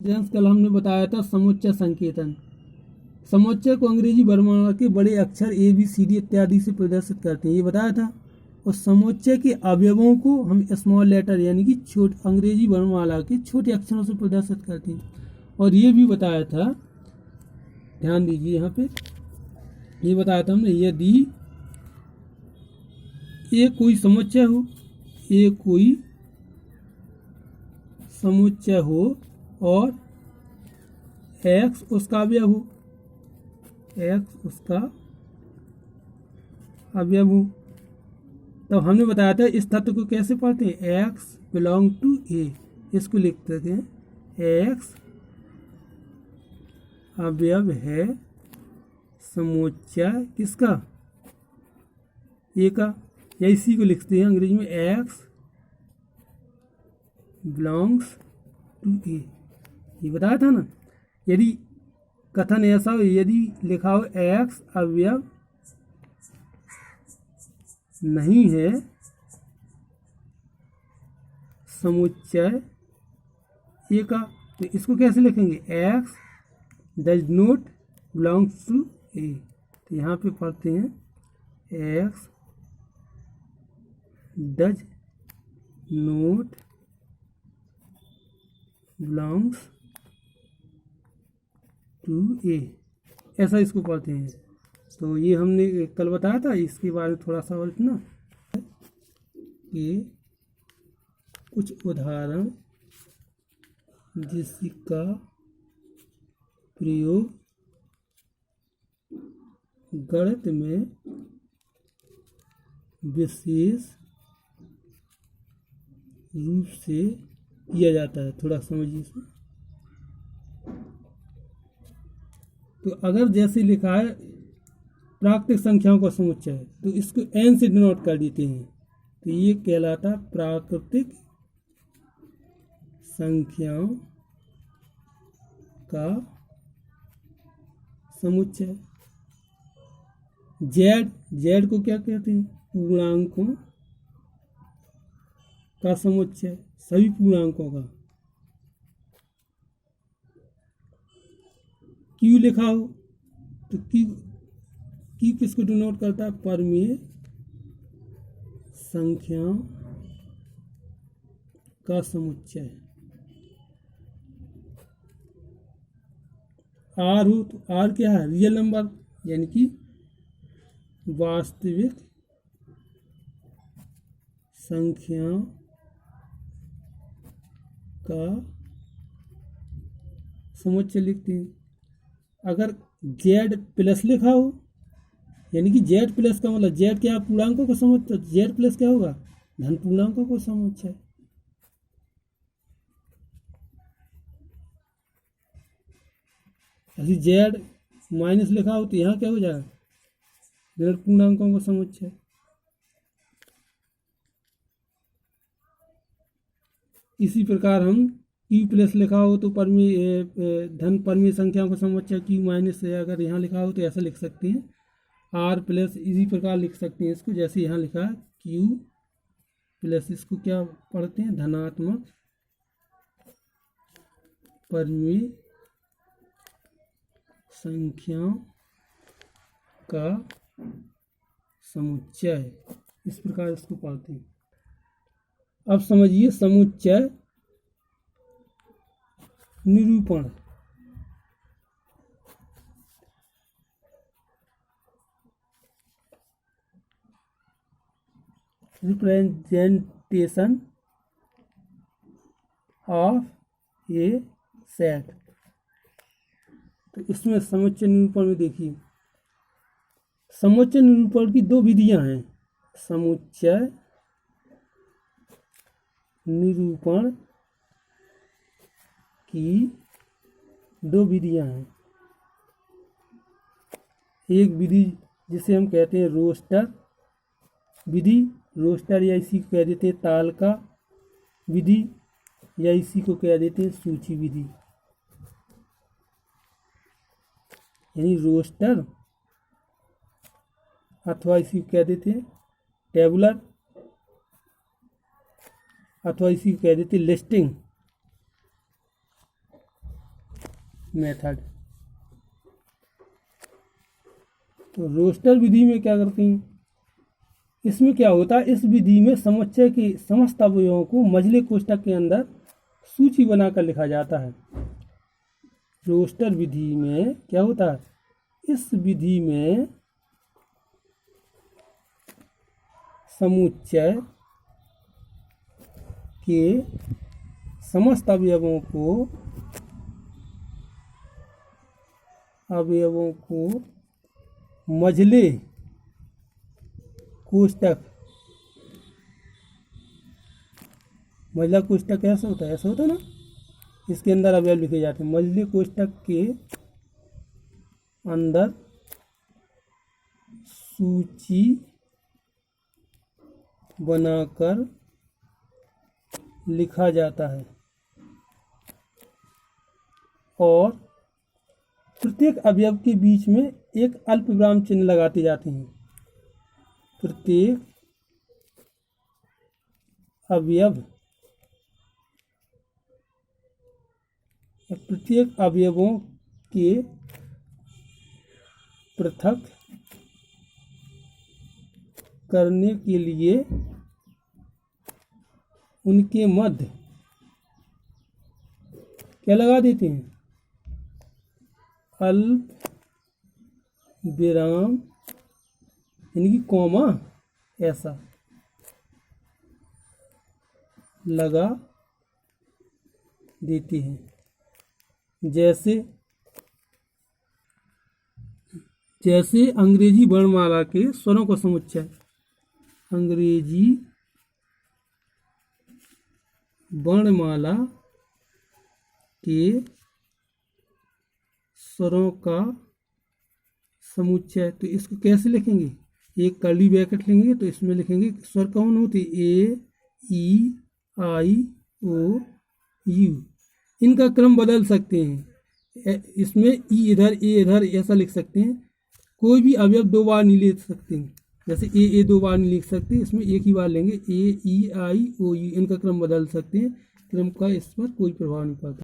James कल हमने बताया था समुच्चय संकेतन। समुच्चय को अंग्रेजी वर्णमाला के बड़े अक्षर ए बी सी डी इत्यादि से प्रदर्शित करते हैं, ये बताया था। और समुच्चय के अवयवों को हम स्मॉल लेटर यानी कि अंग्रेजी वर्णमाला के छोटे अक्षरों से प्रदर्शित करते हैं। और ये भी बताया था, ध्यान दीजिए यहाँ पे, ये बताया था हमने, यदि ये कोई समुच्चय हो, ये कोई समुच्चय हो और x उसका अवयव हो, x उसका अवयव हो, तब हमने बताया था इस तत्व को कैसे पढ़ते हैं, x बिलोंग टू ए। इसको लिखते हैं x अवयव है समुच्चय किसका, ए का, या इसी को लिखते हैं अंग्रेजी में x बिलोंग्स टू ए। ये बताया था ना। यदि कथन ऐसा हो, यदि लिखा हो x अवयव नहीं है समुच्चय ए का, तो इसको कैसे लिखेंगे, x does not belongs to A. तो यहाँ पे पढ़ते हैं x does not belongs to A, ऐसा इसको पढ़ते हैं। तो ये हमने कल बताया था, इसके बारे में थोड़ा सा और इतना कि कुछ उदाहरण जिसका प्रयोग गणित में विशेष रूप से किया जाता है, थोड़ा समझिए इसे। तो अगर जैसे लिखा है प्राकृतिक संख्याओं का समुच्चय, तो इसको n से डिनोट कर देते हैं, तो ये कहलाता प्राकृतिक संख्याओं का समुच्चय। z को क्या कहते हैं, पूर्णांकों का समुच्चय, सभी पूर्णांकों का। q लिखा हो तो q किसको डिनोट करता है, परमेय संख्याओं का समुच्चय। r हो तो r क्या है, रियल नंबर यानी कि वास्तविक संख्याओं का समुच्चय लिखते हैं। अगर z प्लस लिखा हो, यानी कि z प्लस का मतलब z क्या, पूर्णांकों का समुच्चय, z प्लस क्या होगा, धन पूर्णांकों का समुच्चय। यदि z माइनस लिखा हो तो यहाँ क्या हो जाएगा, ऋण पूर्णांकों का समुच्चय। इसी प्रकार हम q प्लस लिखा हो तो धन परमेय संख्याओं का समुच्चय, q माइनस अगर यहाँ लिखा हो तो ऐसा लिख सकते हैं, r प्लस इसी प्रकार लिख सकते हैं इसको, जैसे यहाँ लिखा है q प्लस, इसको क्या पढ़ते हैं, धनात्मक परमेय संख्याओं का समुच्चय, इस प्रकार इसको पढ़ते हैं। अब समझिए समुच्चय निरूपण। Representation of A set. तो इसमें समुच्चय निरूपण में देखिए, समुच्चय निरूपण की दो विधियां हैं। समुच्चय निरूपण की दो विधियां हैं। एक विधि जिसे हम कहते हैं रोस्टर विधि, रोस्टर या इसी को कह देते हैं तालिका विधि, या इसी को कह देते हैं सूची विधि। यानी रोस्टर अथवा इसी को कह देते हैं टेबुलर, अथवा इसी को कह देते लिस्टिंग। मेथड। तो रोस्टर विधि में क्या करते हैं, इसमें क्या होता है, इस विधि में समुच्चय के समस्त अवयवों को मझले कोष्ठक के अंदर सूची बनाकर लिखा जाता है। रोस्टर विधि में क्या होता है, इस विधि में समुच्चय के समस्त अवयवों को मझले कोष्ठक, मझला कोष्ठक ऐसा होता है ना, इसके अंदर अवयव लिखे जाते हैं। मझले कोष्ठक के अंदर सूची बनाकर लिखा जाता है और प्रत्येक अवयव के बीच में एक अल्प विराम चिन्ह लगाते जाते हैं। प्रत्येक अवयवों के पृथक करने के लिए उनके मध्य क्या लगा देते हैं, अल्प विराम, यानी कि कॉमा ऐसा लगा देते हैं। जैसे अंग्रेजी वर्णमाला के स्वरों का समुच्चय, अंग्रेजी वर्णमाला के स्वरों का समुच्चय। तो इसको कैसे लिखेंगे, एक कर्ली ब्रैकेट लेंगे तो इसमें लिखेंगे स्वर कौन होते, ए ई आई ओ यू। इनका क्रम बदल सकते हैं, इसमें ई इधर ए इधर ऐसा लिख सकते हैं। कोई भी अवयव दो बार नहीं लिख सकते हैं, जैसे ए दो बार नहीं लिख सकते, इसमें एक ही बार लेंगे, ए ई आई ओ यू। इनका क्रम बदल सकते हैं, क्रम का इस पर कोई प्रभाव नहीं पड़ता।